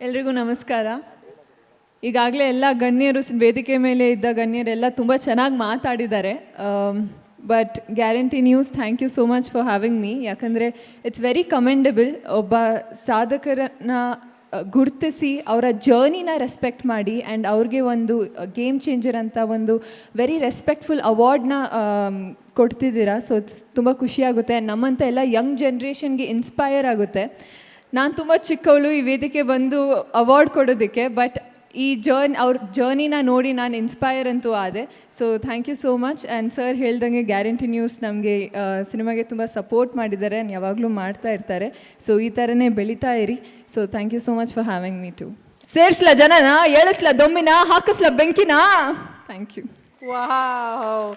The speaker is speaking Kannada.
ಎಲ್ರಿಗೂ ನಮಸ್ಕಾರ. ಈಗಾಗಲೇ ಎಲ್ಲ ಗಣ್ಯರು ವೇದಿಕೆ ಮೇಲೆ ಇದ್ದ ಗಣ್ಯರೆಲ್ಲ ತುಂಬ ಚೆನ್ನಾಗಿ ಮಾತಾಡಿದ್ದಾರೆ. But Guarantee News, thank you so much for having me. ಯಾಕಂದರೆ ಇಟ್ಸ್ ವೆರಿ ಕಮೆಂಡಬಲ್. ಒಬ್ಬ ಸಾಧಕರನ್ನ ಗುರುತಿಸಿ ಅವರ ಜರ್ನಿನ ರೆಸ್ಪೆಕ್ಟ್ ಮಾಡಿ ಆ್ಯಂಡ್ ಅವ್ರಿಗೆ ಒಂದು ಗೇಮ್ ಚೇಂಜರ್ ಅಂತ ಒಂದು ವೆರಿ ರೆಸ್ಪೆಕ್ಟ್ಫುಲ್ ಅವಾರ್ಡ್ನ ಕೊಡ್ತಿದ್ದೀರಾ. ಸೊ ತುಂಬ ಖುಷಿಯಾಗುತ್ತೆ. ನಮ್ಮಂಥ ಎಲ್ಲ ಯಂಗ್ ಜನ್ರೇಷನ್ಗೆ ಇನ್ಸ್ಪೈರ್ ಆಗುತ್ತೆ. ನಾನು ತುಂಬ ಚಿಕ್ಕವಳು ಈ ವೇದಿಕೆ ಬಂದು ಅವಾರ್ಡ್ ಕೊಡೋದಕ್ಕೆ, ಬಟ್ ಈ ಅವ್ರ ಜರ್ನಿನ ನೋಡಿ ನಾನು ಇನ್ಸ್ಪೈರ್ ಅಂತೂ ಆದೆ. So thank you so much. And sir ಹೇಳ್ದಂಗೆ ಗ್ಯಾರಂಟಿ ನ್ಯೂಸ್ ನಮಗೆ ಸಿನಿಮಾಗೆ ತುಂಬ ಸಪೋರ್ಟ್ ಮಾಡಿದ್ದಾರೆ ಆ್ಯಂಡ್ ಯಾವಾಗಲೂ ಮಾಡ್ತಾ ಇರ್ತಾರೆ. ಸೊ ಈ ಥರನೇ ಬೆಳೀತಾ ಇರಿ. So thank you so much for having me too. ಸೇರಿಸ್ಲ ಜನನ, ಏಳಿಸ್ಲ ದೊಮ್ಮಿನ, ಹಾಕಿಸ್ಲ ಬೆಂಕಿನ. Thank you. ವಾವ್.